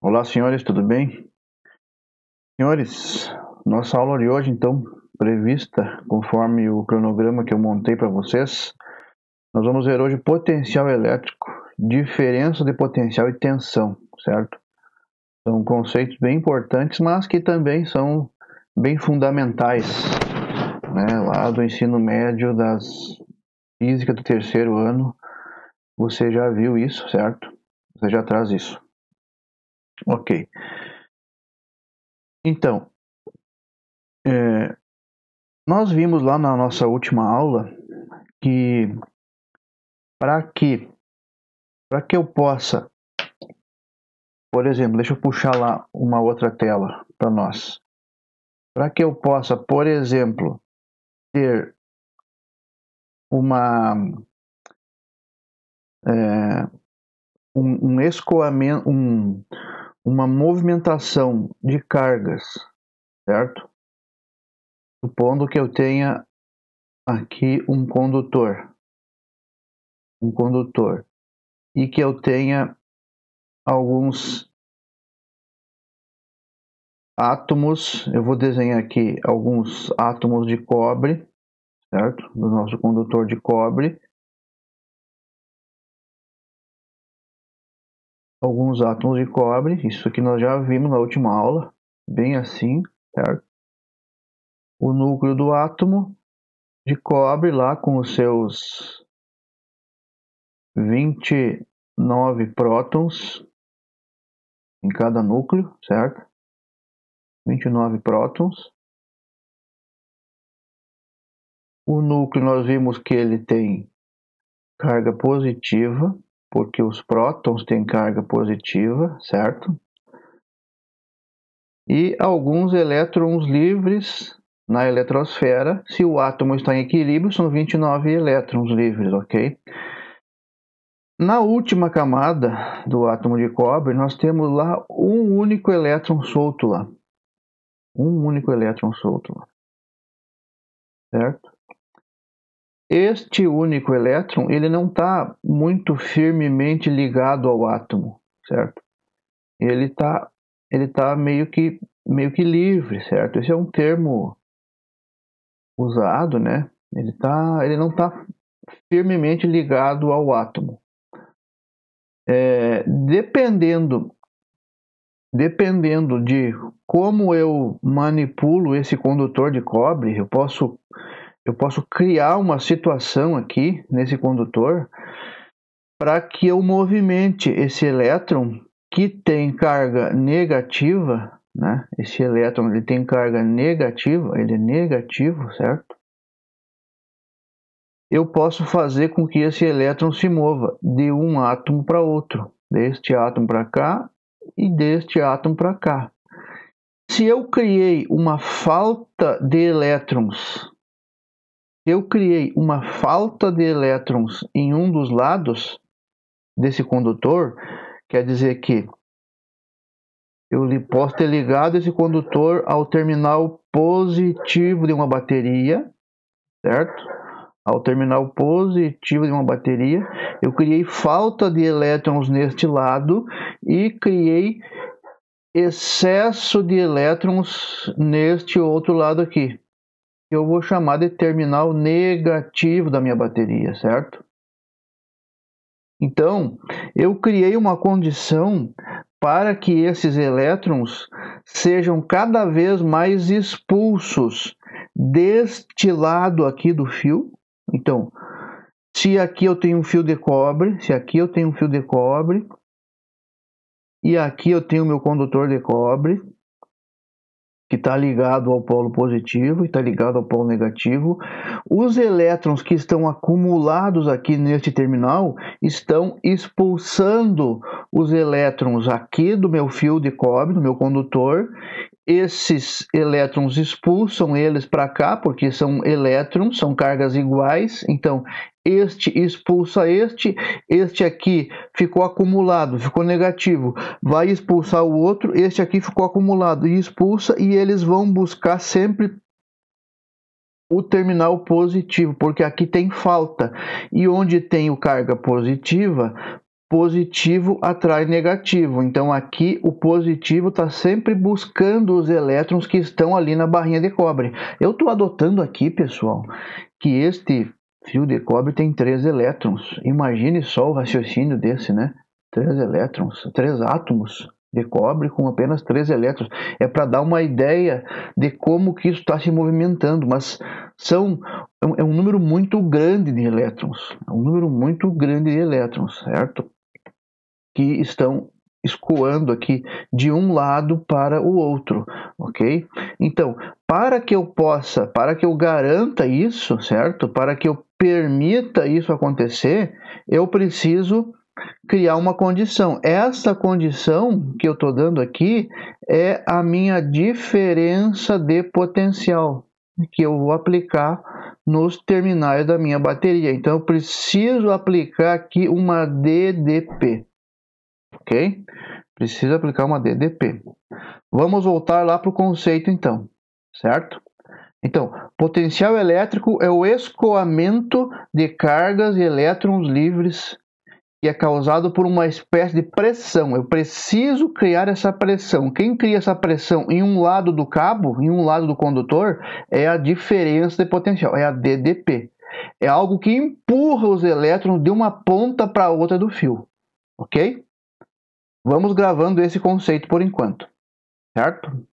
Olá, senhores, tudo bem? Senhores, nossa aula de hoje, então, prevista conforme o cronograma que eu montei para vocês, nós vamos ver hoje potencial elétrico, diferença de potencial e tensão, certo? São conceitos bem importantes, mas que também são bem fundamentais, né? Lá do ensino médio, das física do terceiro ano, você já viu isso, certo? Você já traz isso. Ok. Então, nós vimos lá na nossa última aula que para que eu possa, por exemplo, deixa eu puxar lá uma outra tela para nós. Para que eu possa, por exemplo, ter uma um escoamento, uma movimentação de cargas, certo? Supondo que eu tenha aqui um condutor, e que eu tenha alguns átomos, eu vou desenhar aqui alguns átomos de cobre, certo? Do nosso condutor de cobre. Alguns átomos de cobre, isso aqui nós já vimos na última aula, bem assim, certo? O núcleo do átomo de cobre lá com os seus 29 prótons em cada núcleo, certo? 29 prótons. O núcleo nós vimos que ele tem carga positiva, porque os prótons têm carga positiva, certo? E alguns elétrons livres na eletrosfera. Se o átomo está em equilíbrio, são 29 elétrons livres, ok? Na última camada do átomo de cobre, nós temos lá um único elétron solto lá. Um único elétron solto lá. Certo? Este único elétron, ele não está muito firmemente ligado ao átomo, certo? Ele está meio que livre, certo? Esse é um termo usado, né? Ele não está firmemente ligado ao átomo. Dependendo de como eu manipulo esse condutor de cobre, eu posso criar uma situação aqui nesse condutor para que eu movimente esse elétron que tem carga negativa, né? Esse elétron ele tem carga negativa, ele é negativo, certo? Eu posso fazer com que esse elétron se mova de um átomo para outro, deste átomo para cá e deste átomo para cá. Se eu criei uma falta de elétrons, em um dos lados desse condutor, quer dizer que eu posso ter ligado esse condutor ao terminal positivo de uma bateria, certo? Ao terminal positivo de uma bateria, eu criei falta de elétrons neste lado e criei excesso de elétrons neste outro lado aqui. Eu vou chamar de terminal negativo da minha bateria, certo? Então, eu criei uma condição para que esses elétrons sejam cada vez mais expulsos deste lado aqui do fio. Então, se aqui eu tenho um fio de cobre, e aqui eu tenho meu condutor de cobre, que está ligado ao polo positivo e está ligado ao polo negativo, os elétrons que estão acumulados aqui neste terminal estão expulsando os elétrons aqui do meu fio de cobre, do meu condutor. Esses elétrons expulsam eles para cá, porque são elétrons, são cargas iguais. Então, este expulsa este aqui ficou acumulado, ficou negativo, vai expulsar o outro, este aqui ficou acumulado e expulsa, e eles vão buscar sempre o terminal positivo, porque aqui tem falta. E onde tem carga positiva, positivo atrai negativo. Então aqui o positivo está sempre buscando os elétrons que estão ali na barrinha de cobre. Eu estou adotando aqui, pessoal, que este fio de cobre tem 3 elétrons. Imagine só o raciocínio desse, né? 3 elétrons, 3 átomos de cobre com apenas 3 elétrons. É para dar uma ideia de como que isso está se movimentando, mas é um número muito grande de elétrons. É um número muito grande de elétrons, certo? Que estão escoando aqui de um lado para o outro, ok? Então, para que eu garanta isso, certo? Para que eu permita isso acontecer, eu preciso criar uma condição. Essa condição que eu estou dando aqui é a minha diferença de potencial, que eu vou aplicar nos terminais da minha bateria. Então, eu preciso aplicar aqui uma DDP. Ok? Precisa aplicar uma DDP. Vamos voltar lá para o conceito então, certo? Então, potencial elétrico é o escoamento de cargas e elétrons livres que é causado por uma espécie de pressão. Eu preciso criar essa pressão. Quem cria essa pressão em um lado do cabo, em um lado do condutor, é a diferença de potencial, é a DDP. É algo que empurra os elétrons de uma ponta para a outra do fio, ok? Vamos gravando esse conceito por enquanto, certo?